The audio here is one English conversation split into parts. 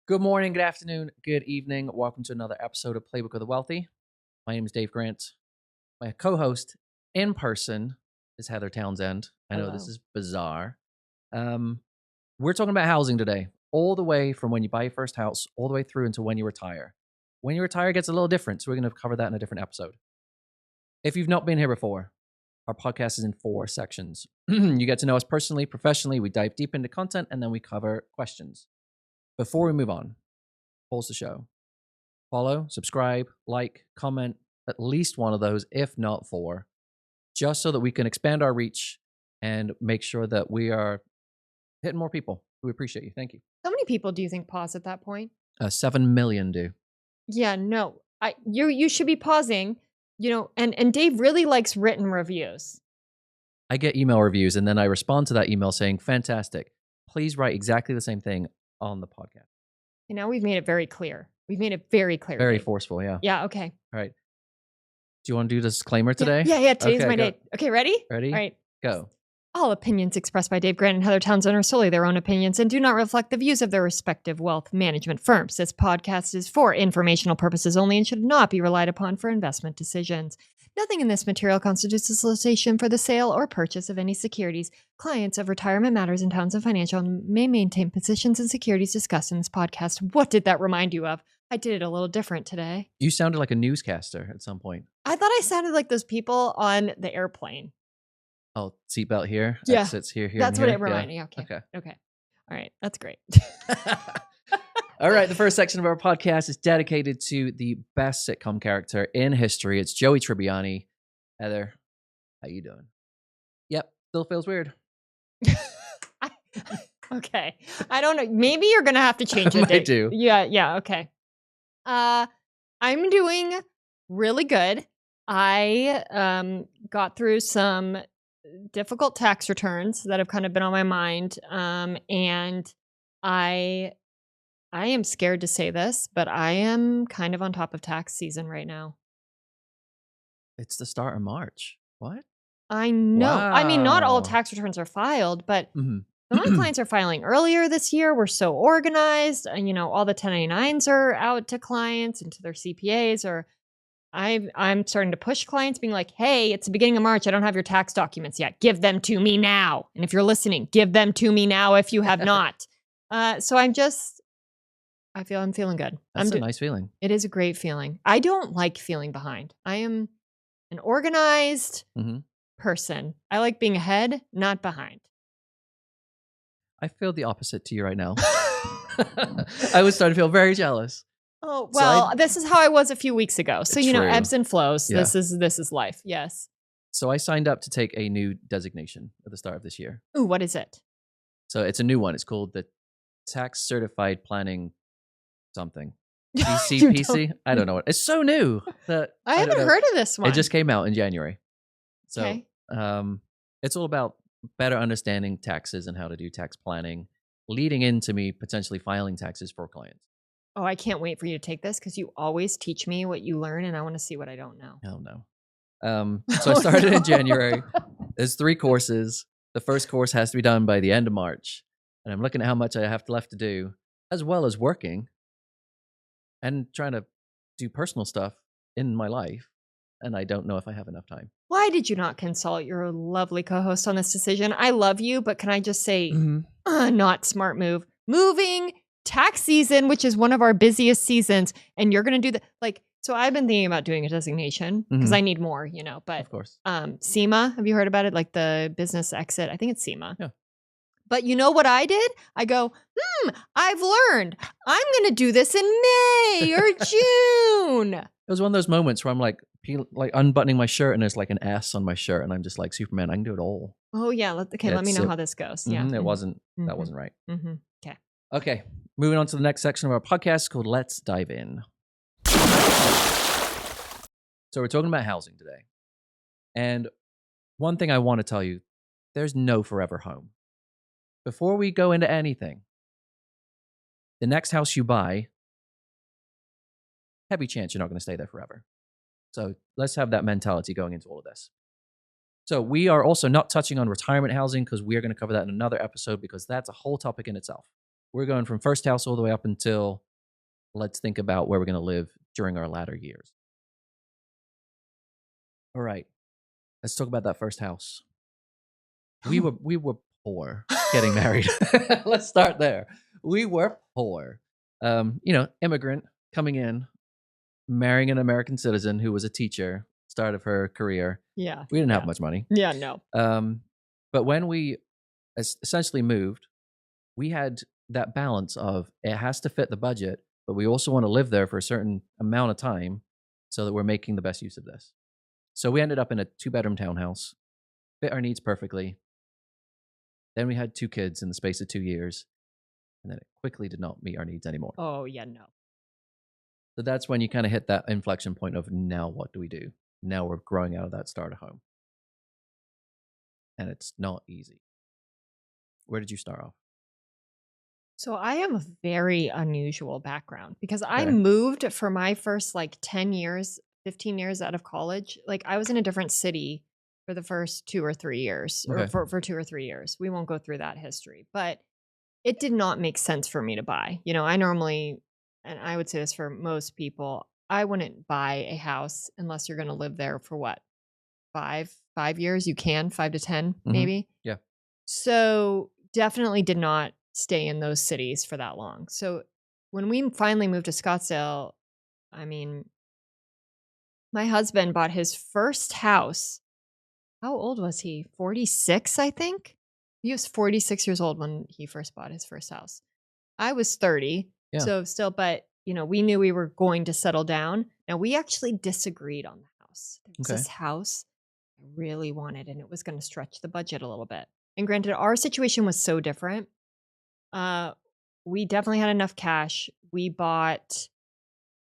Good morning, good afternoon, good evening. Welcome to another episode of Playbook of the Wealthy. My name is Dave Grant. My co-host in person is Heather Townsend. I know this Hello. is bizarre. We're talking about housing today, all the way from when you buy your first house, all the way through into when you retire. When you retire gets a little different, so we're going to cover that in a different episode. If you've not been here before, our podcast is in 4 sections. You get to know us personally, professionally, we dive deep into content, and then we cover questions. Before we move on, pause the show. Follow, subscribe, like, comment, at least one of those, if not 4, just so that we can expand our reach and make sure that we are hitting more people. We appreciate you. Thank you. How many people do you think pause at that point? 7 million do. Yeah, no. You should be pausing, and Dave really likes written reviews. I get email reviews and then I respond to that email saying, fantastic. Please write exactly the same thing on the podcast. And now we've made it very clear. We've made it very clear. Very Dave. forceful, yeah. Yeah, okay. All right. Do you want to do the disclaimer today? Yeah. Today's Okay, my go. day. Okay, ready? Ready? All right. Go. All opinions expressed by Dave Grant and Heather Townsend are solely their own opinions and do not reflect the views of their respective wealth management firms. This podcast is for informational purposes only and should not be relied upon for investment decisions. Nothing in this material constitutes a solicitation for the sale or purchase of any securities. Clients of Retirement Matters and Townsend Financial may maintain positions and securities discussed in this podcast. What did that remind you of? I did it a little different today. You sounded like a newscaster at some point. I thought I sounded like those people on the airplane. Oh, seatbelt here. Yeah. Exits here. That's and what here. it reminded me. Okay. Okay. All right. That's great. All right. The first section of our podcast is dedicated to the best sitcom character in history. It's Joey Tribbiani. Heather, how you doing? Yep. Still feels weird. Okay. I don't know. Maybe you're going to have to change it. I do. Yeah. Okay. I'm doing really good. I got through some difficult tax returns that have kind of been on my mind. And I am scared to say this, but I am kind of on top of tax season right now. It's the start of March. What? I know. I mean, not all Wow. tax returns are filed, but Mhm. some of my clients are filing earlier this year. We're so organized. And, all the 1099s are out to clients and to their CPAs. Or I'm starting to push clients being like, hey, it's the beginning of March. I don't have your tax documents yet. Give them to me now. And if you're listening, give them to me now if you have not. So I'm feeling good. That's a nice feeling. It is a great feeling. I don't like feeling behind. I am an organized person. I like being ahead, not behind. I feel the opposite to you right now. I was starting to feel very jealous. Oh, well, this is how I was a few weeks ago. So, True. ebbs and flows. Yeah. This is life. Yes. So I signed up to take a new designation at the start of this year. Ooh, what is it? So it's a new one. It's called the Tax Certified Planning something. TCPC? I don't know what. It's so new that I haven't heard of this one. It just came out in January. So Okay. It's all about better understanding taxes and how to do tax planning, leading into me potentially filing taxes for clients. Oh, I can't wait for you to take this because you always teach me what you learn and I want to see what I don't know. Hell no. So I started in January. There's 3 courses. The first course has to be done by the end of March. And I'm looking at how much I have left to do, as well as working and trying to do personal stuff in my life. And I don't know if I have enough time. Why did you not consult your lovely co-host on this decision? I love you, but can I just say, not smart move. Moving, tax season, which is one of our busiest seasons, and you're going to do so I've been thinking about doing a designation because I need more, but of course. SEMA, have you heard about it? Like the business exit. I think it's SEMA. Yeah. But you know what I did? I go, I've learned. I'm going to do this in May or June. It was one of those moments where I'm like unbuttoning my shirt and there's like an S on my shirt and I'm just like, Superman, I can do it all. Oh yeah. Let me know how this goes. Yeah. It wasn't, that wasn't right. Okay. Okay. Moving on to the next section of our podcast called Let's Dive In. So we're talking about housing today. And one thing I want to tell you, there's no forever home. Before we go into anything, the next house you buy, heavy chance you're not going to stay there forever. So let's have that mentality going into all of this. So we are also not touching on retirement housing because we are going to cover that in another episode because that's a whole topic in itself. We're going from first house all the way up until, let's think about where we're going to live during our latter years. All right. Let's talk about that first house. We were poor getting married. Let's start there. We were poor. Immigrant coming in, marrying an American citizen who was a teacher, start of her career. Yeah. We didn't have much money. Yeah, no. But when we essentially moved, we had that balance of it has to fit the budget, but we also want to live there for a certain amount of time so that we're making the best use of this. So we ended up in a 2-bedroom townhouse, fit our needs perfectly. Then we had 2 kids in the space of 2 years, and then it quickly did not meet our needs anymore. Oh, yeah, no. So that's when you kind of hit that inflection point of now what do we do? Now we're growing out of that starter home. And it's not easy. Where did you start off? So I have a very unusual background because I Okay. moved for my first 10 years, 15 years out of college. I was in a different city for the first 2 or 3 years, or Okay. for 2 or 3 years. We won't go through that history, but it did not make sense for me to buy. I normally, and I would say this for most people, I wouldn't buy a house unless you're going to live there for what? 5 years? You can 5 to 10 maybe. Yeah. So definitely did not stay in those cities for that long. So when we finally moved to Scottsdale, I mean, my husband bought his first house. How old was he? 46, I think. He was 46 years old when he first bought his first house. I was 30. Yeah. So still, but we knew we were going to settle down. Now we actually disagreed on the house. There was this house I really wanted, and it was going to stretch the budget a little bit. And granted, our situation was so different. We definitely had enough cash.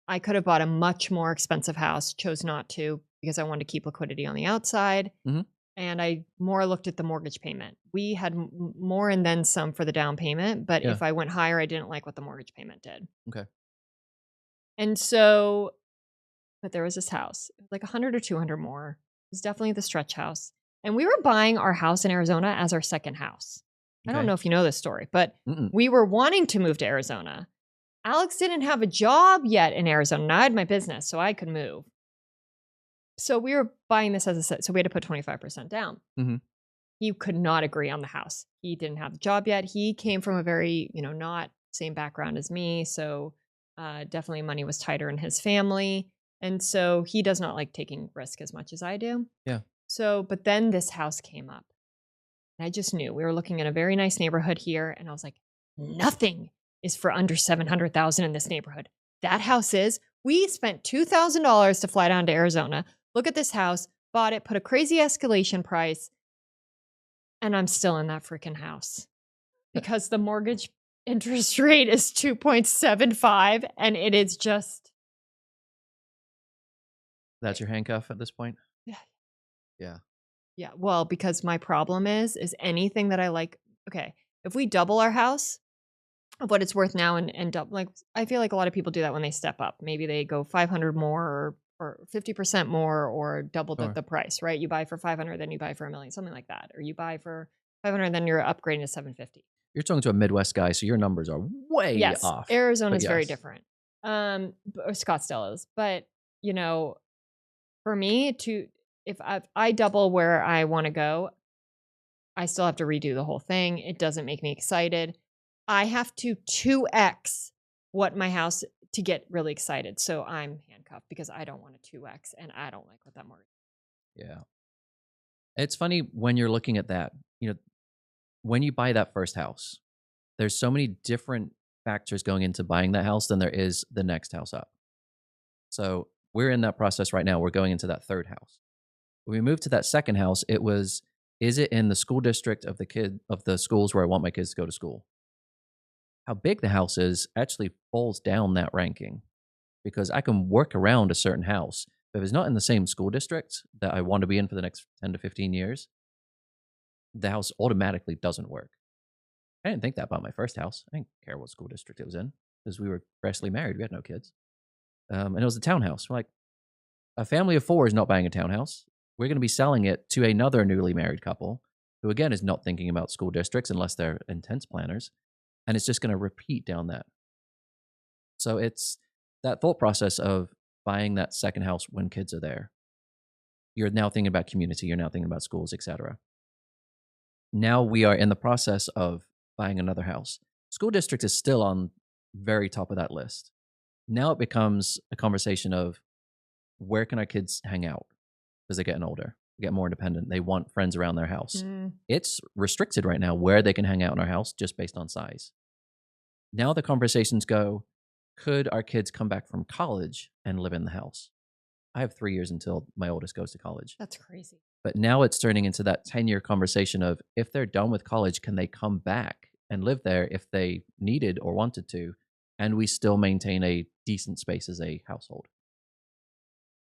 I could have bought a much more expensive house, chose not to because I wanted to keep liquidity on the outside. Mhm. And I more looked at the mortgage payment. We had more and then some for the down payment, but Yeah. if I went higher, I didn't like what the mortgage payment did. Okay. And so, but there was this house, like 100 or 200 more. It was definitely the stretch house. And we were buying our house in Arizona as our second house. I don't Okay. know if you know this story, but Mm-mm. we were wanting to move to Arizona. Alex didn't have a job yet in Arizona. And I had my business, so I could move. So we were buying this as a set. So we had to put 25% down. Mhm. He could not agree on the house. He didn't have a job yet. He came from a very, not same background as me. So definitely money was tighter in his family. And so he does not like taking risk as much as I do. Yeah. So, but then this house came up. And I just knew we were looking at a very nice neighborhood here. And I was like, nothing is for under 700,000 in this neighborhood. That house is. We spent $2,000 to fly down to Arizona. Look at this house, bought it, put a crazy escalation price, and I'm still in that freaking house because the mortgage interest rate is 2.75 and it is just. That's your handcuff at this point? Yeah. Yeah. Yeah. Well, because my problem is anything that I like. Okay. If we double our house of what it's worth now and double, I feel like a lot of people do that when they step up. Maybe they go 500 more or 50% more or double Sure. the price, right? You buy for 500, then you buy for $1 million, something like that. Or you buy for 500, then you're upgrading to 750. You're talking to a Midwest guy, so your numbers are way Yes, off. Arizona is but very yes. different. Or Scottsdale is. But, for me if I double where I want to go, I still have to redo the whole thing. It doesn't make me excited. I have to 2x what my house to get really excited. So I'm handcuffed because I don't want a 2x and I don't like what that mortgage. Yeah. It's funny when you're looking at that, when you buy that first house, there's so many different factors going into buying that house than there is the next house up. So we're in that process right now. We're going into that third house. When we moved to that second house, it was, is it in the school district of the schools where I want my kids to go to school? How big the house is actually falls down that ranking because I can work around a certain house. But if it's not in the same school district that I want to be in for the next 10 to 15 years, the house automatically doesn't work. I didn't think that about my first house. I didn't care what school district it was in because we were freshly married. We had no kids. And it was a townhouse. We're like, a family of 4 is not buying a townhouse. We're going to be selling it to another newly married couple who, again, is not thinking about school districts unless they're intense planners. And it's just going to repeat down that. So it's that thought process of buying that second house when kids are there. You're now thinking about community, you're now thinking about schools, etc. Now we are in the process of buying another house. School district is still on very top of that list. Now it becomes a conversation of where can our kids hang out as they're getting older, get more independent. They want friends around their house. It's restricted right now where they can hang out in our house just based on size. Now the conversations go, could our kids come back from college and live in the house? I have 3 years until my oldest goes to college. That's crazy. But now it's turning into that 10-year conversation of if they're done with college, can they come back and live there if they needed or wanted to, and we still maintain a decent space as a household?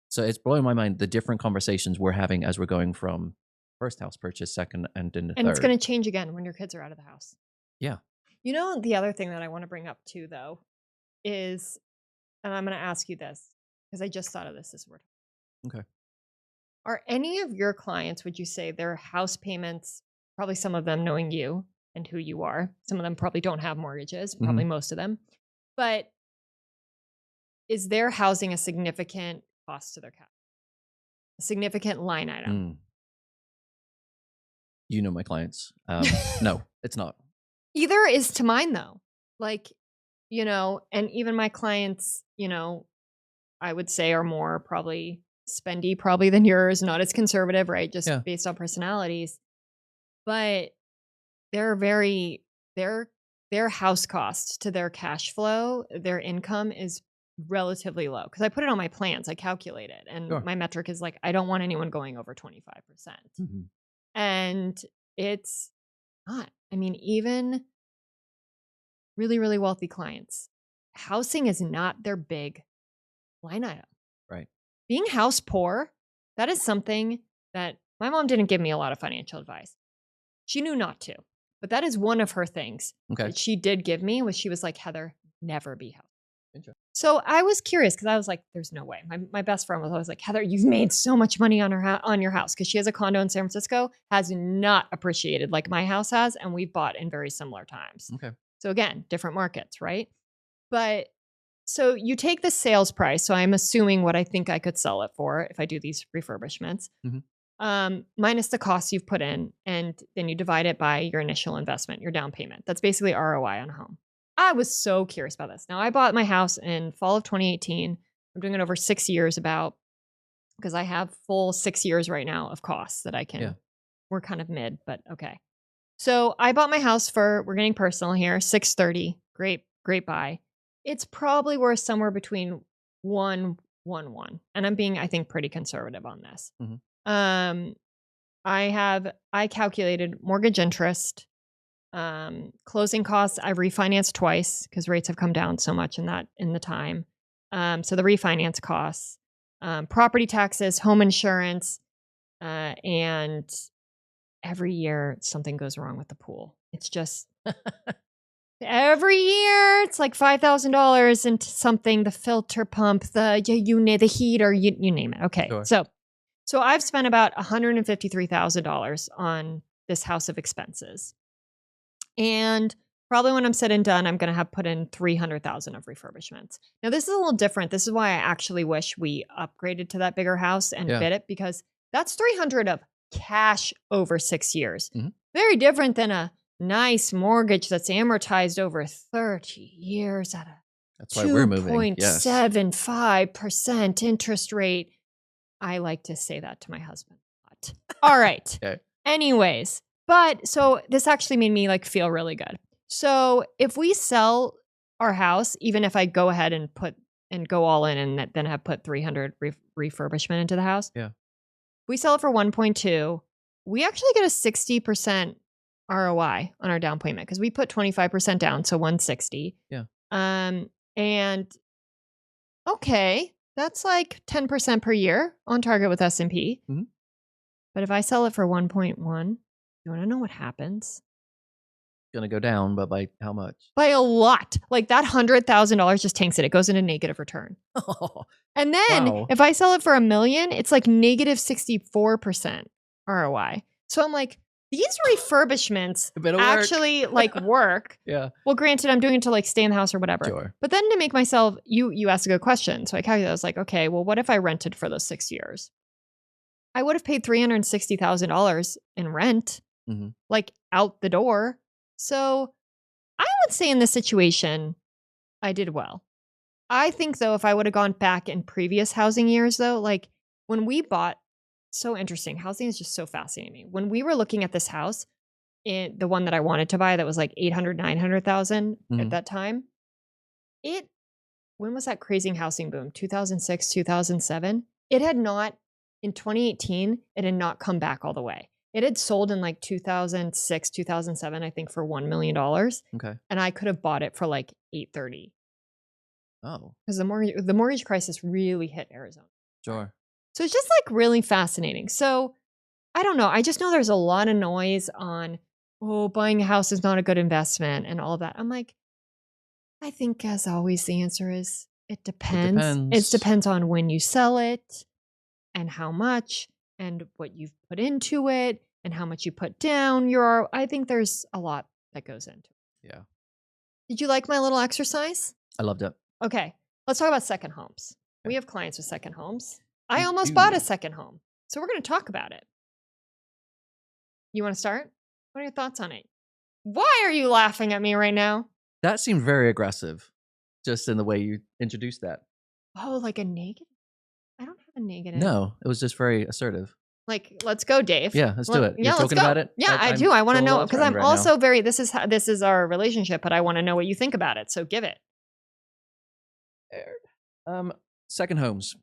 So it's blowing my mind the different conversations we're having as we're going from first house purchase, second, and then the third. And it's going to change again when your kids are out of the house. Yeah. You know, the other thing that I want to bring up too, though, is, and I'm going to ask you this because I just thought of this as we're talking. Okay. Are any of your clients, would you say their house payments, probably some of them knowing you and who you are, some of them probably don't have mortgages, probably most of them, but is their housing a significant cost to their cash? A significant line item? You know my clients. No, it's not. Either is to mine, though. Like, you know, and even my clients, you know, I would say are more probably spendy probably than yours, not as conservative, right? Just based on personalities. But they're very, their house cost to their cash flow, their income is relatively low. Because I put it on my plans, I calculate it. And my metric is like, I don't want anyone going over 25%. And it's not. I mean, even really, really wealthy clients, housing is not their big line item. Right. Being house poor, that is something that my mom didn't give me a lot of financial advice. She knew not to, but that is one of her things that she did give me was she was like, Heather, never be house. So I was curious because I was like, there's no way. My best friend was always like, Heather, you've made so much money on on your house because she has a condo in San Francisco, has not appreciated like my house has, and we've bought in very similar times. Okay. So again, different markets, right? But so you take the sales price. So I'm assuming what I think I could sell it for if I do these refurbishments, minus the costs you've put in, and then you divide it by your initial investment, your down payment. That's basically ROI on a home. I was so curious about this. Now, I bought my house in fall of 2018. I'm doing it over 6 years because I have full 6 years right now of costs that I can. We're kind of mid, but okay. So I bought my house we're getting personal here, $630. Great buy. It's probably worth somewhere between 1.11. And I'm being, I think, pretty conservative on this. I calculated mortgage interest, closing costs. I've refinanced twice because rates have come down so much in the time. So the refinance costs, property taxes, home insurance, and every year something goes wrong with the pool. It's just every year it's like $5,000 into something, the filter pump, the heater, you name it. Okay. Sure. So I've spent about $153,000 on this house of expenses. And probably when I'm said and done, I'm going to have put in $300,000 of refurbishments. Now, this is a little different. This is why I actually wish we upgraded to that bigger house and bid it, because that's $300,000 of cash over 6 years. Very different than a nice mortgage that's amortized over 30 years at a 2.75% interest rate. I like to say that to my husband a lot. All right. Anyways. But so this actually made me feel really good. So if we sell our house, even if I go ahead and go all in and then have put 300 refurbishment into the house, we sell it for 1.2. We actually get a 60% ROI on our down payment because we put 25% down, so 160. And okay, that's like 10% per year on target with S&P. But if I sell it for 1.1. You want to know what happens? Going to go down, but by how much? By a lot. Like that $100,000 just tanks it. It goes into negative return. And then if I sell it for $1 million, it's like negative 64% ROI. So I'm like, these refurbishments A bit of work. actually like work. Yeah. Well, granted, I'm doing it to like stay in the house or whatever. Sure. But then to make myself, you asked a good question. So I calculated, I was like, okay, well, what if I rented for those 6 years? I would have paid $360,000 in rent, Mhm. like out the door. So I would say in this situation, I did well. I think though, if I would have gone back in previous housing years though, like when we bought, so interesting. Housing is just so fascinating to me. When we were looking at this house, the one that I wanted to buy that was like 800, 900,000 at Mhm. that time, when was that crazy housing boom? 2006, 2007? It had not, in 2018, it had not come back all the way. It had sold in like 2006, 2007, I think for $1 million. Okay. And I could have bought it for like 830 Oh, because the mortgage crisis really hit Arizona. sure. So it's just like really fascinating. So I don't know. I just know there's a lot of noise on, oh, buying a house is not a good investment and all of that. I'm like, I think as always, the answer is it It depends. It depends. depends on when you sell it and how much and what you've put into it and how much you put down. I think there's a lot that goes into it. Yeah. Did you like my little exercise? I loved it. Okay, let's talk about second homes. Okay. We have clients with second homes. I We almost do. bought a second home. So we're going to talk about it. You want to start? What are your thoughts on it? Why are you laughing at me right now? That seemed very aggressive, just in the way you introduced that. Oh, like a negative? I don't have a negative. No, it was just very assertive. Like, let's go, Dave. Yeah, let's do it. Yeah, You're let's talking go. about it? Yeah, I I'm do. I want to still a know little because I'm threatened right now. also very. This is our relationship, but I want to know what you think about it. So give it. Second homes.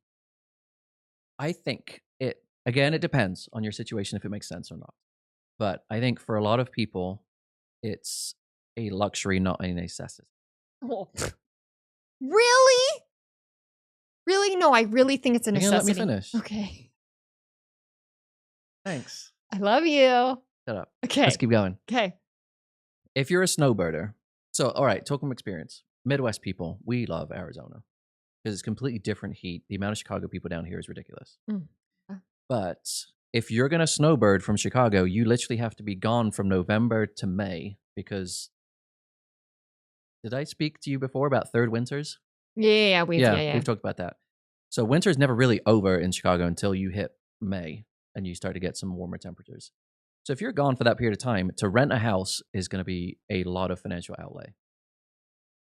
I think it depends on your situation if it makes sense or not. But I think for a lot of people, it's a luxury, not a necessity. Oh, really? Really? No, I really think it's a Are you gonna let me necessity. finish? Okay. Thanks. I love you. Shut up. Okay. Let's keep going. Okay. If you're a snowbirder, so all right, talk from experience. Midwest people, we love Arizona because it's completely different heat. The amount of Chicago people down here is ridiculous. Mm. But if you're going to snowbird from Chicago, you literally have to be gone from November to May because did I speak to you before about third winters? Yeah, We've talked about that. So winter's never really over in Chicago until you hit May and you start to get some warmer temperatures. So if you're gone for that period of time, to rent a house is going to be a lot of financial outlay.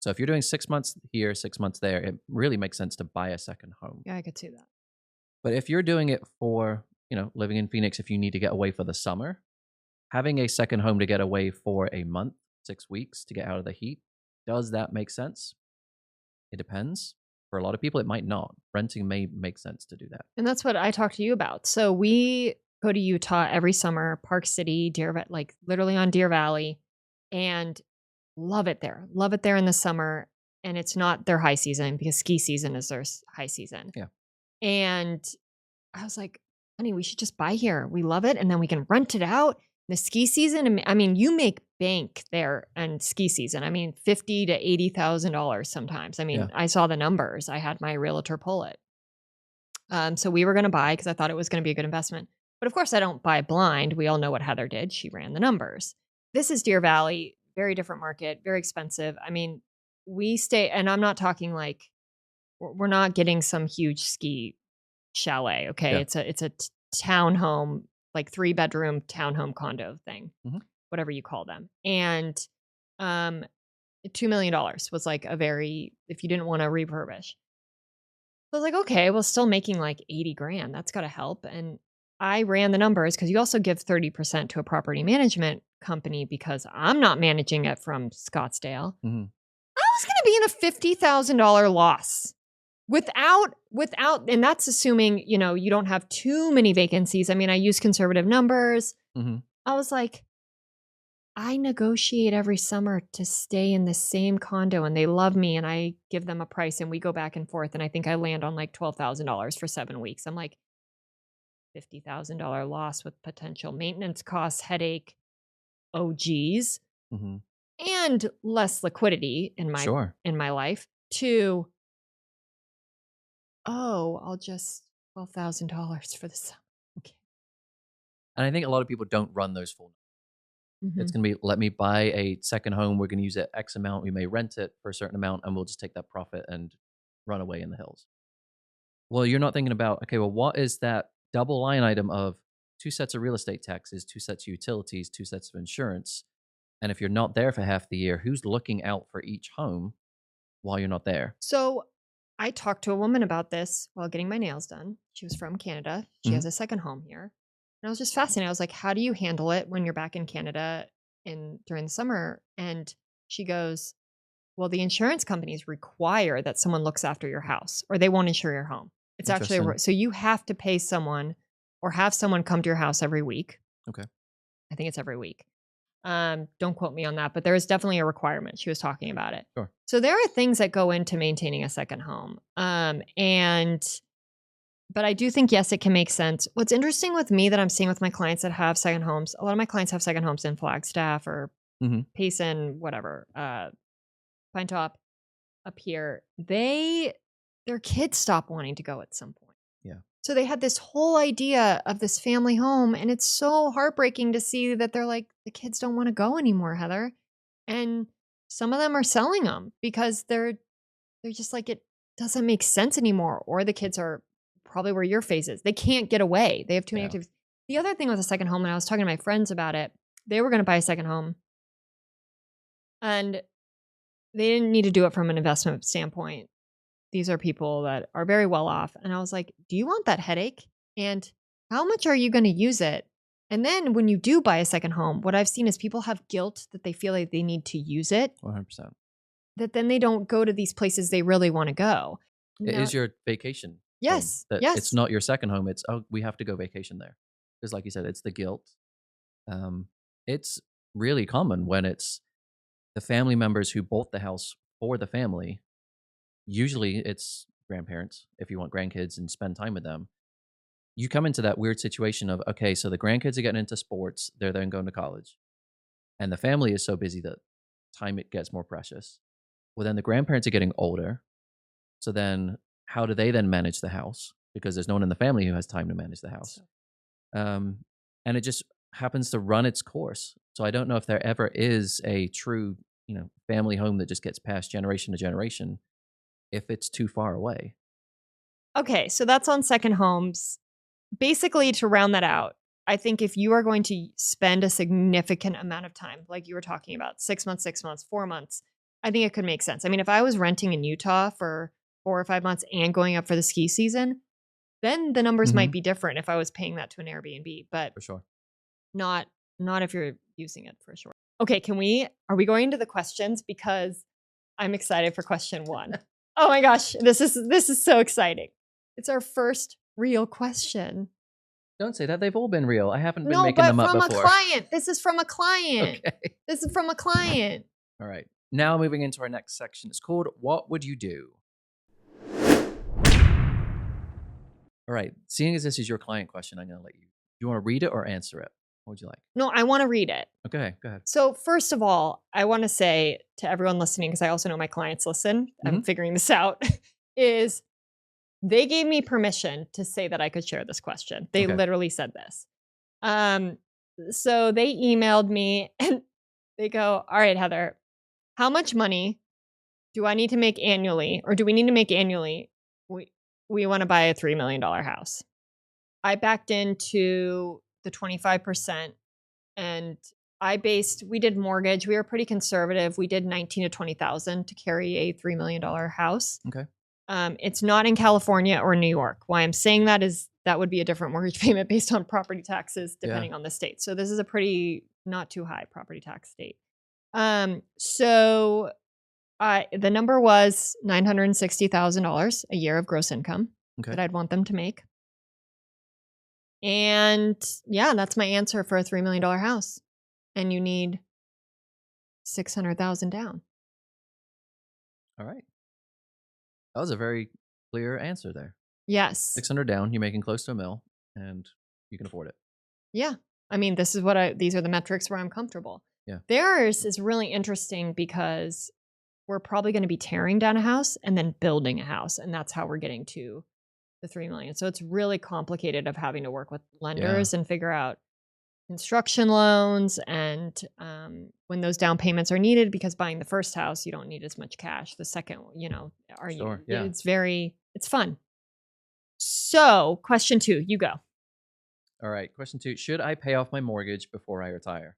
So if you're doing 6 months here, 6 months there, it really makes sense to buy a second home. Yeah, I could see that. But if you're doing it for, living in Phoenix, if you need to get away for the summer, having a second home to get away for a month, 6 weeks to get out of the heat, does that make sense? It depends. For a lot of people, it might not. Renting may make sense to do that. And that's what I talked to you about. So we go to Utah every summer, Park City, like literally on Deer Valley, and love it there. Love it there in the summer. And it's not their high season because ski season is their high season. Yeah. And I was like, honey, we should just buy here. We love it. And then we can rent it out. The ski season, I mean, you make bank there and ski season. I mean, $50,000 to $80,000 sometimes. I mean, Yeah. I saw the numbers. I had my realtor pull it. So we were going to buy because I thought it was going to be a good investment. But of course, I don't buy blind. We all know what Heather did. She ran the numbers. This is Deer Valley, very different market, very expensive. I mean, we stay, and I'm not talking like we're not getting some huge ski chalet. Okay, Yeah. it's a townhome, like 3-bedroom townhome condo thing, whatever you call them, and $2 million was like if you didn't want to refurbish. So I was like, okay, well, still making like 80 grand. That's got to help. And I ran the numbers because you also give 30% to a property management company because I'm not managing it from Scottsdale. Mm-hmm. I was going to be in a $50,000 loss without, and that's assuming, you don't have too many vacancies. I mean, I use conservative numbers. Mm-hmm. I was like, I negotiate every summer to stay in the same condo and they love me and I give them a price and we go back and forth. And I think I land on like $12,000 for 7 weeks. I'm like, $50,000 loss with potential maintenance costs, headache, oh geez, and less liquidity in my life to, I'll just $12,000 for the summer. Okay. And I think a lot of people don't run those full numbers. It's going to be, let me buy a second home. We're going to use it X amount. We may rent it for a certain amount, and we'll just take that profit and run away in the hills. Well, you're not thinking about, okay, well, what is that double line item of 2 sets of real estate taxes, 2 sets of utilities, 2 sets of insurance? And if you're not there for half the year, who's looking out for each home while you're not there? So I talked to a woman about this while getting my nails done. She was from Canada. She has a second home here. And I was just fascinated. I was like, how do you handle it when you're back in Canada during the summer? And she goes, well, the insurance companies require that someone looks after your house or they won't insure your home. It's actually, Interesting. so you have to pay someone or have someone come to your house every week. Okay. I think it's every week. Don't quote me on that, but there is definitely a requirement. She was talking about it. Sure. So there are things that go into maintaining a second home. But I do think, yes, it can make sense. What's interesting with me that I'm seeing with my clients that have second homes, a lot of my clients have second homes in Flagstaff or Payson, whatever, Pine Top up here. Their kids stop wanting to go at some point. Yeah. So they had this whole idea of this family home, and it's so heartbreaking to see that they're like, the kids don't want to go anymore, Heather. And some of them are selling them because they're just like, it doesn't make sense anymore. Or the kids are probably where your face is. They can't get away. They have too many activities. The other thing with a second home, and I was talking to my friends about it, they were going to buy a second home. And they didn't need to do it from an investment standpoint. These are people that are very well off. And I was like, do you want that headache? And how much are you going to use it? And then when you do buy a second home, what I've seen is people have guilt that they feel like they need to use it. 100%. That then they don't go to these places they really want to go. It is your vacation. Yes. Home. Yes. It's not your second home. It's, oh, we have to go vacation there. Because like you said, it's the guilt. It's really common when it's the family members who bought the house for the family. Usually it's grandparents, if you want grandkids and spend time with them. You come into that weird situation of, okay, so the grandkids are getting into sports. They're then going to college. And the family is so busy that time it gets more precious. Well, then the grandparents are getting older. So then how do they then manage the house? Because there's no one in the family who has time to manage the house. And it just happens to run its course. So I don't know if there ever is a true, family home that just gets passed generation to generation if it's too far away. Okay, so that's on second homes. Basically, to round that out, I think if you are going to spend a significant amount of time, like you were talking about, 6 months, 4 months, I think it could make sense. I mean, if I was renting in Utah for 4 or 5 months and going up for the ski season, then the numbers might be different if I was paying that to an Airbnb, but For sure. not if you're using it for sure. Okay, are we going to the questions? Because I'm excited for question 1. Oh my gosh, this is so exciting. It's our first real question. Don't say that. They've all been real. I haven't been No, making but them up from before. a client. This is from a client. Okay. This is from a client. All right. Now moving into our next section. It's called What Would You Do? All right. Seeing as this is your client question, I'm going to let you. Do you want to read it or answer it? What would you like? No, I want to read it. Okay, go ahead. So first of all, I want to say to everyone listening, because I also know my clients listen, I'm figuring this out, is they gave me permission to say that I could share this question. They literally said this. So they emailed me and they go, all right, Heather, how much money do I need to make annually, or do we need to make annually? We want to buy a $3 million house. I backed into the 25% and we did mortgage. We were pretty conservative. We did 19 to 20,000 to carry a $3 million house. Okay. It's not in California or New York. Why I'm saying that is that would be a different mortgage payment based on property taxes, depending on the state. So this is a pretty not too high property tax state. So the number was $960,000 a year of gross income that I'd want them to make. And yeah, that's my answer for a $3 million house. And you need $600,000 down. All right. That was a very clear answer there. Yes. 600 down, you're making close to $1 million, and you can afford it. Yeah. I mean, these are the metrics where I'm comfortable. Yeah. Theirs is really interesting because we're probably going to be tearing down a house and then building a house. And that's how we're getting to the $3 million. So it's really complicated of having to work with lenders and figure out construction loans and when those down payments are needed, because buying the first house, you don't need as much cash. The second, are you? Sure. Yeah. It's fun. So, question 2, you go. All right. Question 2. Should I pay off my mortgage before I retire?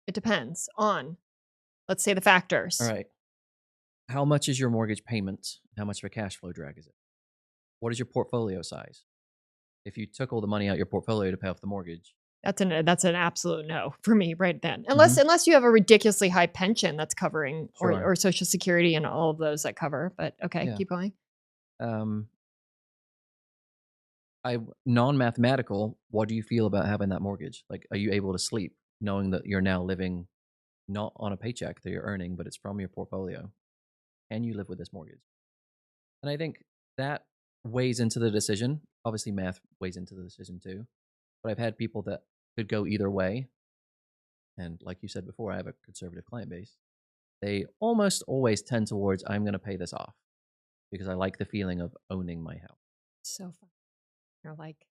It depends on, let's say, the All factors. right. How much is your mortgage payment? How much of a cash flow drag is it? What is your portfolio size? If you took all the money out your portfolio to pay off the mortgage, That's an absolute no for me right then. Mhm. Unless you have a ridiculously high pension that's covering Sure. or Social Security and all of those that cover. But okay, Yeah. keep going. um, non-mathematical, what do you feel about having that mortgage? Like, are you able to sleep knowing that you're now living not on a paycheck that you're earning, but it's from your portfolio? Can you live with this mortgage? And I think that weighs into the decision. Obviously, math weighs into the decision too. But I've had people that could go either way. And like you said before, I have a conservative client base. They almost always tend towards, I'm going to pay this off because I like the feeling of owning my house. So fun. They're like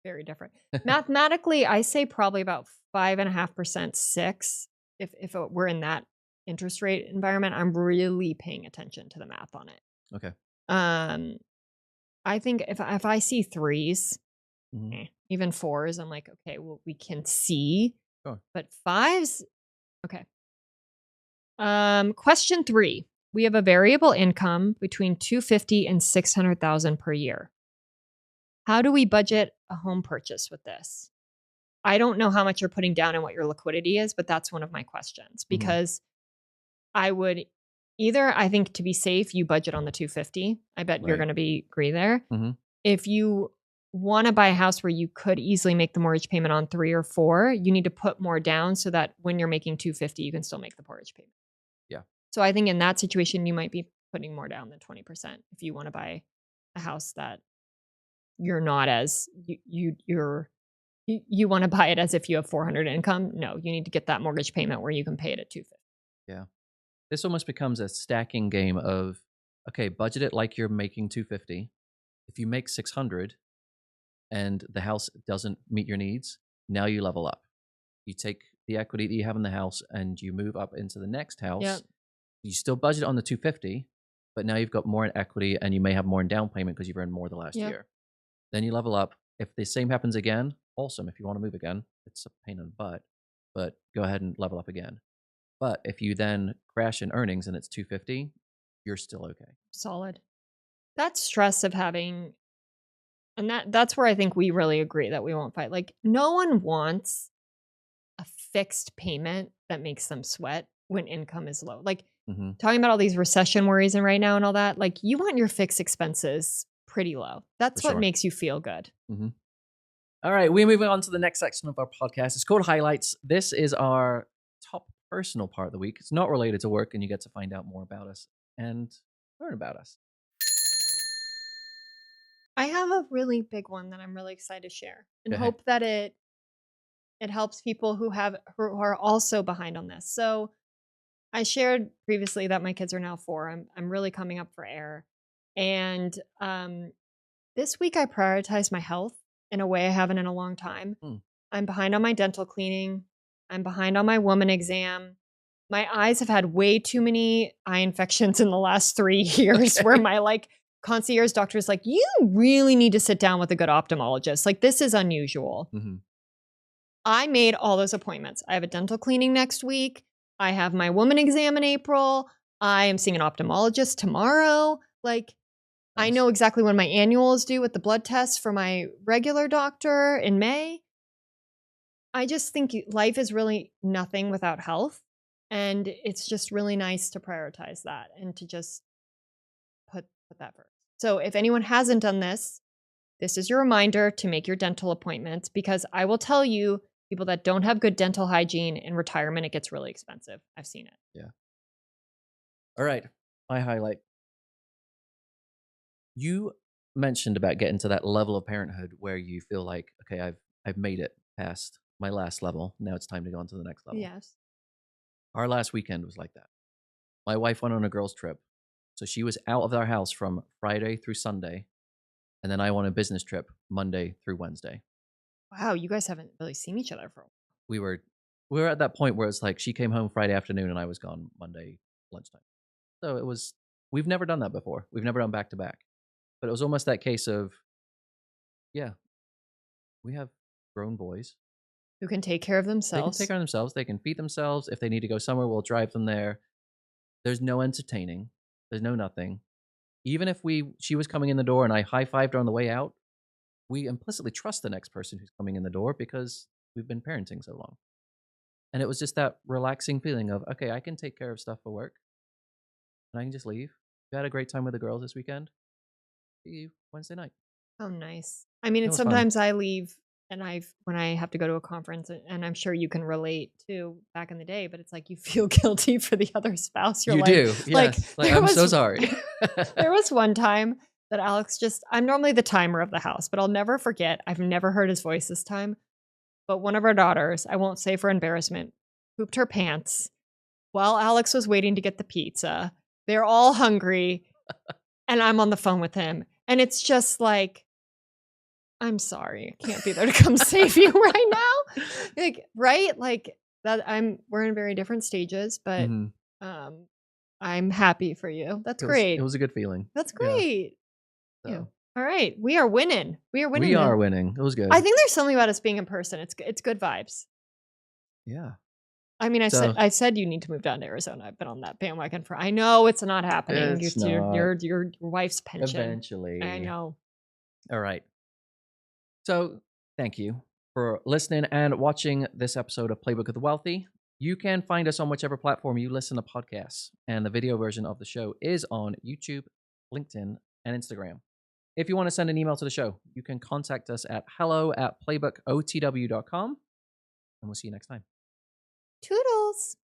very different. Mathematically, I say probably about 5.5%, 6. If we're in that interest rate environment, I'm really paying attention to the math on it. Okay. I think if I see 3s, Mhm. even 4s, I'm like, okay, well, we can see. Sure. But 5s, okay. Question 3. We have a variable income between 250 and 600,000 per year. How do we budget a home purchase with this? I don't know how much you're putting down and what your liquidity is, but that's one of my questions, Mhm. because I would either, I think to be safe, you budget on the 250. I bet you're Right. going to agree there. Mhm. If you want to buy a house where you could easily make the mortgage payment on 3 or 4, you need to put more down so that when you're making 250, you can still make the mortgage payment. Yeah. So I think in that situation, you might be putting more down than 20% if you want to buy a house that you're not as you want to buy it as if you have 400 income. No, you need to get that mortgage payment where you can pay it at 250. Yeah. This almost becomes a stacking game of, okay, budget it like you're making 250. If you make 600 and the house doesn't meet your needs, now you level up. You take the equity that you have in the house and you move up into the next house. Yep. You still budget on the 250, but now you've got more in equity and you may have more in down payment because you've earned more the last Yep. year. Then you level up. If the same happens again, awesome. If you want to move again, it's a pain in the butt, but go ahead and level up again. But if you then crash in earnings and it's 250, you're still okay. Solid. That stress of having, and that's where I think we really agree that we won't fight. Like, no one wants a fixed payment that makes them sweat when income is low. Like, Mm-hmm. talking about all these recession worries and right now and all that, like, you want your fixed expenses pretty low. That's For what sure. makes you feel good. Mm-hmm. All right, we're moving on to the next section of our podcast. It's called Highlights. This is our top personal part of the week. It's not related to work, and you get to find out more about us and learn about us. I have a really big one that I'm really excited to share and Go ahead. hope that it helps people who are also behind on this. So I shared previously that my kids are now 4. I'm really coming up for air. And this week I prioritized my health in a way I haven't in a long time. I'm behind on my dental cleaning. I'm behind on my woman exam. My eyes have had way too many eye infections in the last 3 years where my concierge doctor is like, you really need to sit down with a good ophthalmologist. Like, this is unusual. Mm-hmm. I made all those appointments. I have a dental cleaning next week. I have my woman exam in April. I am seeing an ophthalmologist tomorrow. Like, I Nice. know exactly when my annual is due with the blood tests for my regular doctor in May. I just think life is really nothing without health. And it's just really nice to prioritize that and to just put that first. So if anyone hasn't done this, this is your reminder to make your dental appointments, because I will tell you, people that don't have good dental hygiene in retirement, it gets really expensive. I've seen it. Yeah. All right, my highlight. You mentioned about getting to that level of parenthood where you feel like, okay, I've made it past my last level. Now it's time to go on to the next level. Yes. Our last weekend was like that. My wife went on a girls' trip. So she was out of our house from Friday through Sunday. And then I went on a business trip Monday through Wednesday. Wow, you guys haven't really seen each other for a while. we were at that point where it's like she came home Friday afternoon and I was gone Monday lunchtime. So it was, we've never done that before. We've never done back to back. But it was almost that case of, yeah, we have grown boys. Who can take care of They can themselves. take care of themselves. They can feed themselves. If they need to go somewhere, we'll drive them there. There's no entertaining. There's no nothing. Even if she was coming in the door and I high-fived her on the way out, we implicitly trust the next person who's coming in the door because we've been parenting so long. And it was just that relaxing feeling of, okay, I can take care of stuff for work and I can just leave. We had a great time with the girls this weekend. See you Wednesday night. Oh, nice. I mean, It it's was fun. sometimes I leave and when I have to go to a conference, and I'm sure you can relate to back in the day, but it's like you feel guilty for the other spouse. You're You like, do, yes. Like, I'm so sorry. There was one time that Alex I'm normally the timer of the house, but I'll never forget. I've never heard his voice this time. But one of our daughters, I won't say for embarrassment, pooped her pants while Alex was waiting to get the pizza. They're all hungry, and I'm on the phone with him. And it's just like, I'm sorry, I can't be there to come save you right now. Like, right? Like that we're in very different stages, but I'm happy for you. That's great. It was a good feeling. That's great. Yeah. So. All right. We are winning. We are winning. We are winning. It was good. I think there's something about us being in person. It's good vibes. Yeah. I mean, I said you need to move down to Arizona. I've been on that bandwagon I know it's not happening. It's not. Your wife's pension. Eventually. I know. All right. So thank you for listening and watching this episode of Playbook of the Wealthy. You can find us on whichever platform you listen to podcasts, and the video version of the show is on YouTube, LinkedIn, and Instagram. If you want to send an email to the show, you can contact us at hello@playbookotw.com, and we'll see you next time. Toodles.